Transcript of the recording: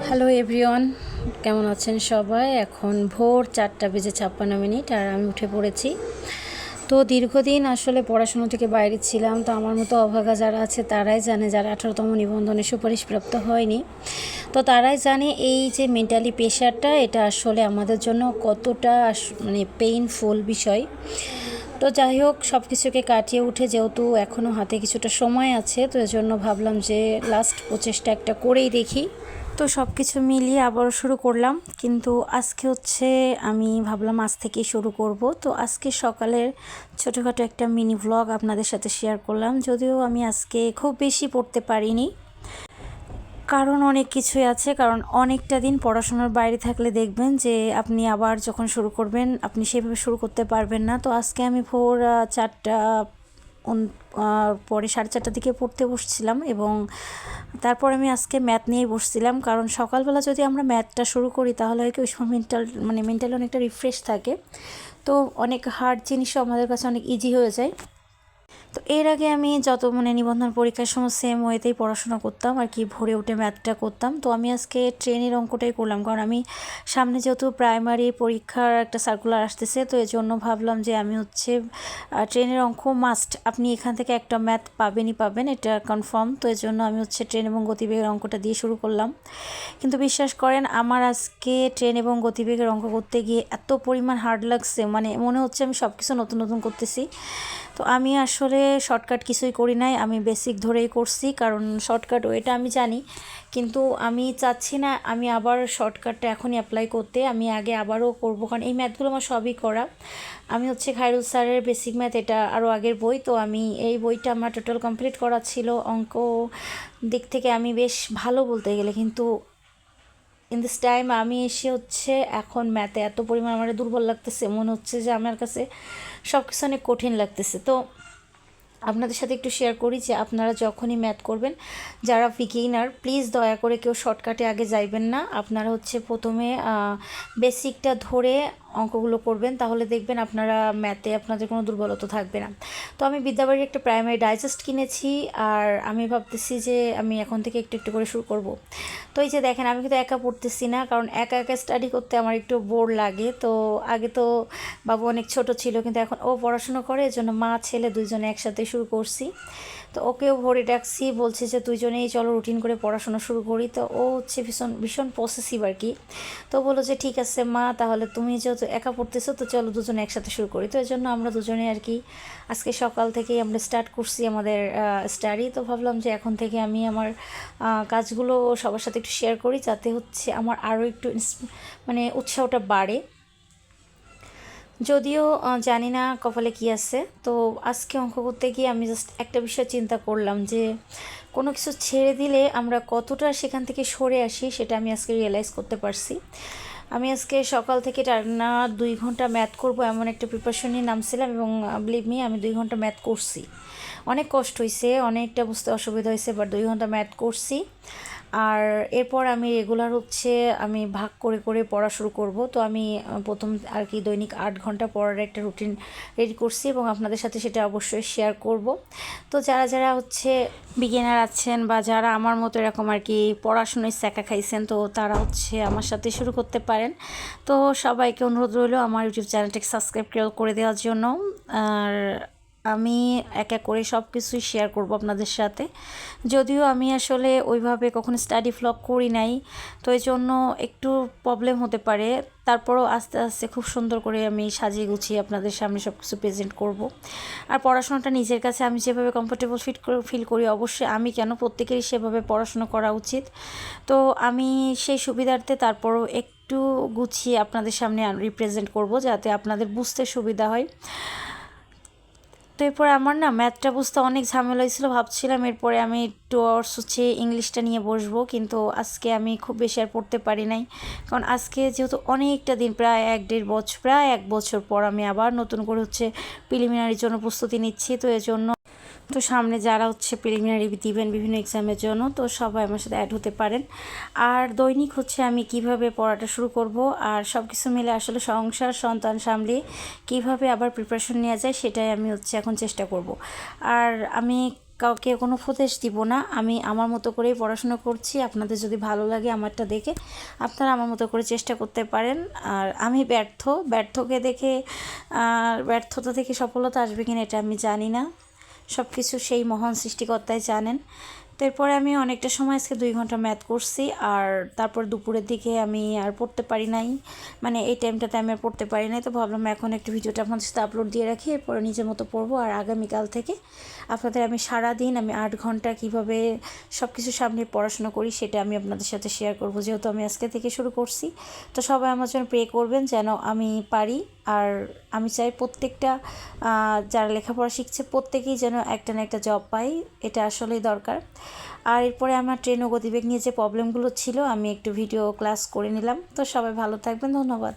Hello everyone, কেমন আছেন সবাই? এখন ভোর 4:56 আর আমি উঠে পড়েছি। তো দীর্ঘদিন আসলে পড়াশুনো থেকে বাইরে ছিলাম। তো আমার মতো অভাগা যারা আছে তারাই জানে, যারা 18তম নিবন্ধনে সুপারিশপ্রাপ্ত হয়নি, তো তারাই জানে এই যে মেন্টালি প্রেশারটা, এটা আসলে আমাদের জন্য কতটা পেইনফুল বিষয়। তো যাই হোক, সব কিছুকে কাটিয়ে উঠে যেহেতু এখনও হাতে কিছুটা সময় আছে, তো এজন্য ভাবলাম যে লাস্ট প্রচেষ্টা একটা করেই দেখি। তো সব কিছু মিলিয়ে আবারও শুরু করলাম, কিন্তু আজকে আমি ভাবলাম আজ থেকেই শুরু করব। তো আজকে সকালের ছোটোখাটো একটা মিনি ভ্লগ আপনাদের সাথে শেয়ার করলাম। যদিও আমি আজকে খুব বেশি পড়তে পারিনি, কারণ অনেক কিছুই আছে। কারণ অনেকটা দিন পড়াশোনার বাইরে থাকলে দেখবেন যে আপনি আবার যখন শুরু করবেন আপনি সেভাবে শুরু করতে পারবেন না। তো আজকে আমি ভোর 4টা পরে 4:30টার দিকে পড়তে বসছিলাম, এবং তারপর আমি আজকে ম্যাথ নিয়েই বসছিলাম। কারণ সকালবেলা যদি আমরা ম্যাথটা শুরু করি তাহলে হয় কি ওই সময় মেন্টালি অনেকটা রিফ্রেশ থাকে, তো অনেক হার্ড জিনিসও আমাদের কাছে অনেক ইজি হয়ে যায়। তো এর আগে আমি যত নিবন্ধন পরীক্ষার সময় সেম ওয়েতেই পড়াশোনা করতাম আর কি, ভোরে উঠে ম্যাথটা করতাম। তো আমি আজকে ট্রেনের অঙ্কটাই করলাম, কারণ আমি সামনে যেহেতু প্রাইমারি পরীক্ষার একটা সার্কুলার আসতেছে, তো এর জন্য ভাবলাম যে আমি ট্রেনের অঙ্ক মাস্ট, আপনি এখান থেকে একটা ম্যাথ পাবেন, এটা কনফার্ম। তো এর জন্য আমি ট্রেন এবং গতিবেগের অঙ্কটা দিয়ে শুরু করলাম। কিন্তু বিশ্বাস করেন, আমার আজকে ট্রেন এবং গতিবেগের অঙ্ক করতে গিয়ে এত পরিমাণ হার্ড লাগছে, মনে হচ্ছে আমি সব কিছু নতুন নতুন করতেছি। তো আমি আসলে শর্টকাট কিছুই করি নাই, আমি বেসিক ধরেই করছি, কারণ শর্টকাট ওইটা আমি জানি। কিন্তু আমি চাচ্ছি না আমি আবার শর্টকাটটা এখনই অ্যাপ্লাই করতে, আমি আগে আবারও করব, কারণ এই ম্যাথগুলো আমার সবই করা। আমি খায়রুল স্যারের বেসিক ম্যাথ, এটা আরও আগের বই, তো আমি এই বইটা আমার টোটাল কমপ্লিট করা ছিল। অঙ্ক দিক থেকে আমি বেশ ভালো বলতে গেলে, কিন্তু ইন দিস টাইম আমি এসে এখন ম্যাথে এত পরিমাণ আমার দুর্বল লাগতেছে, মনে হচ্ছে যে আমার কাছে সব কিছু অনেক কঠিন লাগতেছে। তো আপনাদের সাথে একটু শেয়ার করি যে আপনারা যখনই ম্যাথ করবেন, যারা বিগিনার, প্লিজ দয়া করে কেউ শর্টকাটে আগে যাইবেন না। আপনারা প্রথমে বেসিকটা ধরে অঙ্কগুলো করবেন, তাহলে দেখবেন আপনারা ম্যাথে আপনাদের কোনো দুর্বলতা থাকবে না। তো আমি বিদ্যাবাড়ির একটা প্রাইমারি ডাইজেস্ট কিনেছি, আর আমি ভাবতেছি যে আমি এখন থেকে একটু একটু করে শুরু করব। তো এই যে দেখেন, আমি কিন্তু একা পড়তেছি না, কারণ একা একা স্টাডি করতে আমার একটু বোর লাগে। তো আগে তো বাবু অনেক ছোট ছিল, কিন্তু এখন ও পড়াশুনো করে, এজন্য মা ছেলে দুইজনে একসাথে শুরু করছি। তো ওকেও ভোরে ডাকছি, বলছে যে দুইজনেই চলো রুটিন করে পড়াশোনা শুরু করি। তো ও ভীষণ ভীষণ পসেসিভ আর কি। তো বললো যে ঠিক আছে মা, তাহলে তুমি যেহেতু একা পড়তেছো তো চলো দুজনে একসাথে শুরু করি। তো এই জন্য আমরা দুজনে আর কি আজকে সকাল থেকেই আমরা স্টার্ট করছি আমাদের স্টাডি। তো ভাবলাম যে এখন থেকে আমি আমার কাজগুলো সবার সাথে একটু শেয়ার করি, যাতে আমার আরও একটু উৎসাহটা বাড়ে। যদিও জানি না কপালে কী আছে। তো আজকে অঙ্ক করতে গিয়ে আমি জাস্ট একটা বিষয় চিন্তা করলাম যে কোনো কিছু ছেড়ে দিলে আমরা কতটা সেখান থেকে সরে আসি, সেটা আমি আজকে রিয়েলাইজ করতে পারছি। আমি আজকে সকাল থেকে টানা 2 ঘন্টা ম্যাথ করব এমন একটা প্রিপারেশন নিয়ে নামছিলাম, এবং বিলিভ মি আমি 2 ঘন্টা ম্যাথ করছি। অনেক কষ্ট হয়েছে, অনেকটা বুঝতে অসুবিধা হয়েছে, বাট 2 ঘন্টা ম্যাথ করছি। আর এরপর আমি রেগুলার আমি ভাগ করে করে পড়া শুরু করব। তো আমি প্রথম আর কি দৈনিক 8 ঘন্টা পড়ার একটা রুটিন রেডি করছি, এবং আপনাদের সাথে সেটা অবশ্যই শেয়ার করব। তো যারা যারা বিগিনার আছেন, বা যারা আমার মতো এরকম আর কি পড়াশোনায় স্যাকা খাইছেন, তো তারা আমার সাথে শুরু করতে পারেন। তো সবাইকে অনুরোধ রইল আমার ইউটিউব চ্যানেলটাকে সাবস্ক্রাইব করে দেওয়ার জন্য। আর আমি এক এক করে সব কিছুই শেয়ার করব আপনাদের সাথে। যদিও আমি আসলে ওইভাবে কখনো স্টাডি ভ্লগ করি নাই, তো এই জন্য একটু প্রবলেম হতে পারে। তারপরও আস্তে আস্তে খুব সুন্দর করে আমি সাজিয়ে গুছিয়ে আপনাদের সামনে সব কিছু প্রেজেন্ট করব। আর পড়াশোনাটা নিজের কাছে আমি যেভাবে কমফোর্টেবল ফিল করি, অবশ্যই আমি কেন, প্রত্যেকেরই সেভাবে পড়াশোনা করা উচিত। তো আমি সেই সুবিধার্থে তারপরও একটু গুছিয়ে আপনাদের সামনে রিপ্রেজেন্ট করব, যাতে আপনাদের বুঝতে সুবিধা হয়। তো এরপর আমার ম্যাথটা বুঝতে অনেক ঝামেলা হয়েছিল, ভাবছিলাম এরপরে আমি টুয়ার্স ইংলিশটা নিয়ে বসবো, কিন্তু আজকে আমি খুব বেশি আর পড়তে পারি নাই। কারণ আজকে যেহেতু অনেকটা দিন, প্রায় 1 বছর পর আমি আবার নতুন করে প্রিলিমিনারির জন্য প্রস্তুতি নিচ্ছি। তো এজন্য তো সামনে যারা প্রিলিমিনারি দিবেন বিভিন্ন এক্সামের জন্য, তো সবাই আমার সাথে অ্যাড হতে পারেন। আর দৈনিক আমি কিভাবে পড়াটা শুরু করব, আর সব কিছু মিলে আসলে সংসার সন্তান সামলিয়ে কিভাবে আবার প্রিপারেশন নেওয়া যায়, সেটাই আমি এখন চেষ্টা করব। আর আমি কাউকে কোনো উপদেশ দিব না, আমি আমার মতো করেই পড়াশোনা করছি। আপনাদের যদি ভালো লাগে আমারটা দেখে আপনারা আমার মতো করে চেষ্টা করতে পারেন। আর আমি ব্যর্থকে দেখে ব্যর্থতা থেকে সফলতা আসবে কিনা এটা আমি জানি না, সব কিছু সেই মহান সৃষ্টিকর্তাই জানেন। তারপরে আমি অনেকটা সময় আজকে 2 ঘন্টা ম্যাথ করছি, আর তারপর দুপুরের দিকে আমি আর পড়তে পারি নাই, মানে এই টাইমটাতে আমি আর পড়তে পারি নাই। তো ভাবলাম এখন একটু ভিডিওটা আপনাদের সাথে আপলোড দিয়ে রাখি, এরপরে নিজের মতো পড়বো। আর আগামীকাল থেকে আপনাদের আমি সারাদিন আমি 8 ঘন্টা কীভাবে সব কিছু সামনে পড়াশোনা করি সেটা আমি আপনাদের সাথে শেয়ার করব, যেহেতু আমি আজকে থেকে শুরু করছি। তো সবাই আমার জন্য প্রে করবেন যেন আমি পারি। আর আমি চাই প্রত্যেকটা যারা লেখাপড়া শিখছে প্রত্যেকেই যেন একটা না একটা জব পাই, এটা আসলেই দরকার। আর এরপরে আমার ট্রেন ও গতিবেগ নিয়ে যে প্রবলেমগুলো ছিল আমি একটু ভিডিও ক্লাস করে নিলাম। তো সবাই ভালো থাকবেন, ধন্যবাদ।